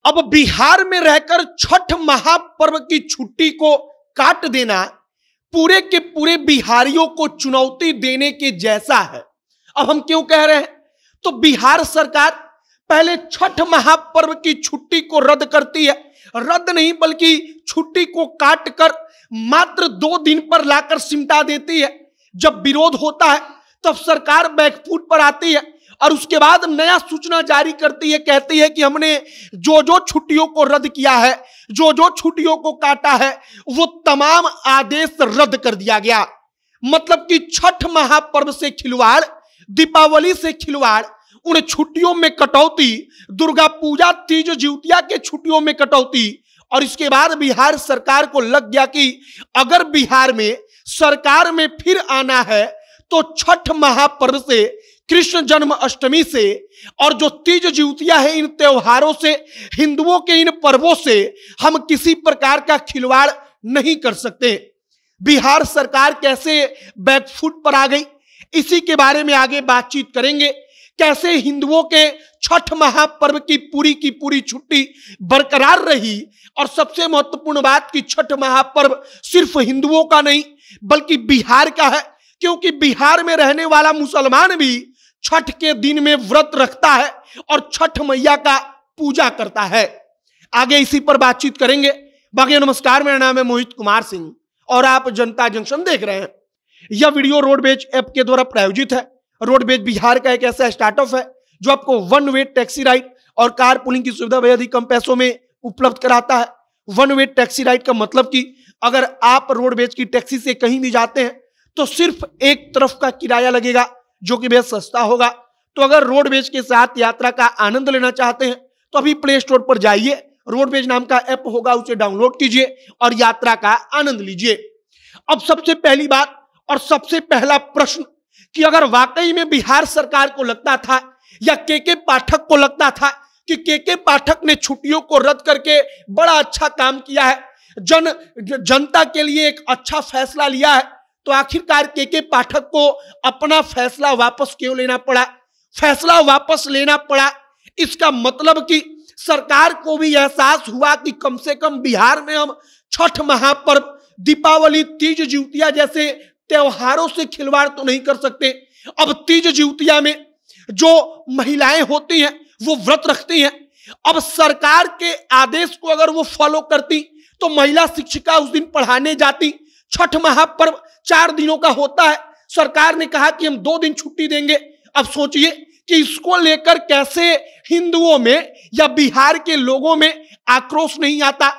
अब बिहार में रहकर छठ महापर्व की छुट्टी को काट देना पूरे के पूरे बिहारियों को चुनौती देने के जैसा है। अब हम क्यों कह रहे हैं? तो बिहार सरकार पहले छठ महापर्व की छुट्टी को रद्द करती है, रद्द नहीं बल्कि छुट्टी को काट कर मात्र 2 दिन पर लाकर सिमटा देती है। जब विरोध होता है तब सरकार बैकफुट पर आती है और उसके बाद नया सूचना जारी करती है, कहती है कि हमने जो जो छुट्टियों को रद्द किया है, जो जो छुट्टियों को काटा है, वो तमाम आदेश रद्द कर दिया गया। मतलब कि छठ महापर्व से खिलवाड़, दीपावली से खिलवाड़, उन छुट्टियों में कटौती, दुर्गा पूजा, तीज, जिउतिया के छुट्टियों में कटौती। और इसके बाद बिहार सरकार को लग गया कि अगर बिहार में सरकार में फिर आना है तो छठ महापर्व से, कृष्ण जन्माष्टमी से और जो तीज जिउतिया है, इन त्योहारों से, हिंदुओं के इन पर्वों से हम किसी प्रकार का खिलवाड़ नहीं कर सकते। बिहार सरकार कैसे बैकफुट पर आ गई, इसी के बारे में आगे बातचीत करेंगे। कैसे हिंदुओं के छठ महापर्व की पूरी छुट्टी बरकरार रही और सबसे महत्वपूर्ण बात कि छठ महापर्व सिर्फ हिंदुओं का नहीं बल्कि बिहार का है, क्योंकि बिहार में रहने वाला मुसलमान भी छठ के दिन में व्रत रखता है और छठ मैया का पूजा करता है। आगे इसी पर बातचीत करेंगे। बाकी नमस्कार, मेरा नाम है मोहित कुमार सिंह और आप जनता जंक्शन देख रहे हैं। यह वीडियो रोडवेज ऐप के द्वारा प्रायोजित है। रोडवेज बिहार का एक ऐसा स्टार्टअप है जो आपको वन वे टैक्सी राइड और कार पुलिंग की सुविधा बेहद ही कम पैसों में उपलब्ध कराता है। वन वे टैक्सी राइड का मतलब कि अगर आप रोडवेज की टैक्सी से कहीं भी जाते हैं तो सिर्फ एक तरफ का किराया लगेगा जो कि बेहद सस्ता होगा। तो अगर रोडवेज के साथ यात्रा का आनंद लेना चाहते हैं तो अभी प्ले स्टोर पर जाइए, रोडवेज नाम का ऐप होगा, उसे डाउनलोड कीजिए और यात्रा का आनंद लीजिए। अब सबसे पहली बात और सबसे पहला प्रश्न कि अगर वाकई में बिहार सरकार को लगता था या के पाठक को लगता था कि के पाठक ने छुट्टियों को रद्द करके बड़ा अच्छा काम किया है, जनता के लिए एक अच्छा फैसला लिया है, तो आखिरकार के पाठक को अपना फैसला वापस क्यों लेना पड़ा? फैसला वापस लेना पड़ा इसका मतलब कि सरकार को भी एहसास हुआ कि कम से कम बिहार में हम छठ महापर्व, दीपावली, तीज जिउतिया जैसे त्योहारों से खिलवाड़ तो नहीं कर सकते। अब तीज जिउतिया में जो महिलाएं होती हैं वो व्रत रखती हैं। अब सरकार के आदेश को अगर वो फॉलो करती तो महिला शिक्षिका उस दिन पढ़ाने जाती। छठ महापर्व 4 दिनों का होता है, सरकार ने कहा कि हम 2 दिन छुट्टी देंगे। अब सोचिए कि इसको लेकर कैसे हिंदुओं में या बिहार के लोगों में आक्रोश नहीं आता।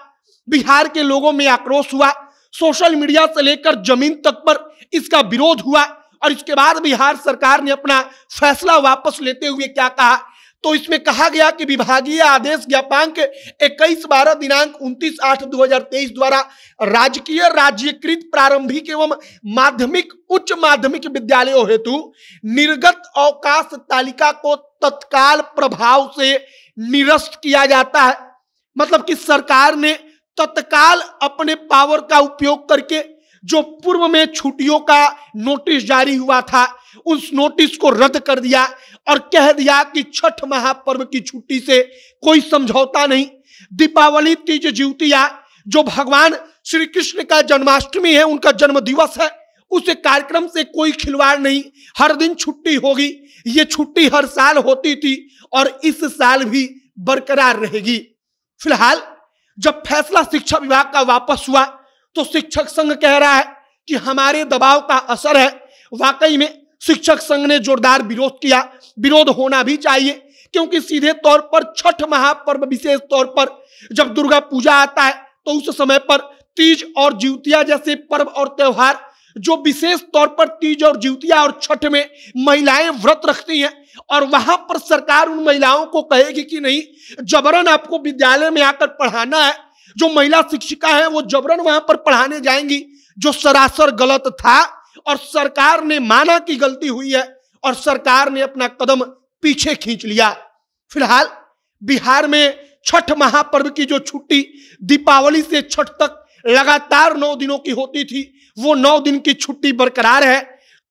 बिहार के लोगों में आक्रोश हुआ, सोशल मीडिया से लेकर जमीन तक पर इसका विरोध हुआ और इसके बाद बिहार सरकार ने अपना फैसला वापस लेते हुए क्या कहा? तो इसमें कहा गया कि विभागीय आदेश ज्ञापांक 21/12 दिनांक 29/8/2023 द्वारा राजकीय राज्यकृत प्रारंभिक एवं माध्यमिक उच्च माध्यमिक विद्यालयों हेतु निर्गत अवकाश तालिका को तत्काल प्रभाव से निरस्त किया जाता है। मतलब कि सरकार ने तत्काल अपने पावर का उपयोग करके जो पूर्व में छुट्टियों का नोटिस जारी हुआ था उस नोटिस को रद्द कर दिया और कह दिया कि छठ महापर्व की छुट्टी से कोई समझौता नहीं। दीपावली, तीज, जिउतिया जो भगवान श्री कृष्ण का जन्माष्टमी है, उनका जन्म दिवस है, उस कार्यक्रम से कोई खिलवाड़ नहीं, हर दिन छुट्टी होगी। ये छुट्टी हर साल होती थी और इस साल भी बरकरार रहेगी। फिलहाल जब फैसला शिक्षा विभाग का वापस हुआ तो शिक्षक संघ कह रहा है कि हमारे दबाव का असर है। वाकई में शिक्षक संघ ने जोरदार विरोध किया। विरोध होना भी चाहिए क्योंकि सीधे तौर पर छठ महापर्व, विशेष तौर पर जब दुर्गा पूजा आता है तो उस समय पर तीज और जिउतिया जैसे पर्व और त्योहार, जो विशेष तौर पर तीज और जिउतिया और छठ में महिलाएं व्रत रखती हैं और वहां पर सरकार उन महिलाओं को कहेगी कि नहीं, जबरन आपको विद्यालय में आकर पढ़ाना है। जो महिला शिक्षिका है वो जबरन वहां पर पढ़ाने जाएंगी, जो सरासर गलत था और सरकार ने माना कि गलती हुई है और सरकार ने अपना कदम पीछे खींच लिया। फिलहाल बिहार में छठ महापर्व की जो छुट्टी दीपावली से छठ तक लगातार 9 दिनों की होती थी, वो 9 दिन की छुट्टी बरकरार है।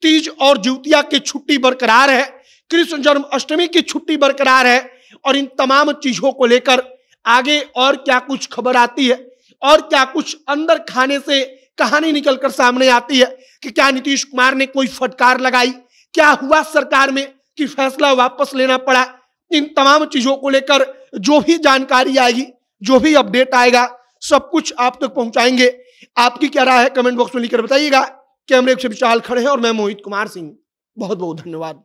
तीज और जिउतिया की छुट्टी बरकरार है, कृष्ण जन्माष्टमी की छुट्टी बरकरार है और इन तमाम चीजों को लेकर आगे और क्या कुछ खबर आती है और क्या कुछ अंदर खाने से कहानी निकलकर सामने आती है कि क्या नीतीश कुमार ने कोई फटकार लगाई, क्या हुआ सरकार में कि फैसला वापस लेना पड़ा। इन तमाम चीजों को लेकर जो भी जानकारी आएगी, जो भी अपडेट आएगा, सब कुछ आप तक पहुंचाएंगे। आपकी क्या राय है कमेंट बॉक्स में लिखकर बताइएगा। कैमरे से विशाल खड़े हैं और मैं मोहित कुमार सिंह। बहुत बहुत धन्यवाद।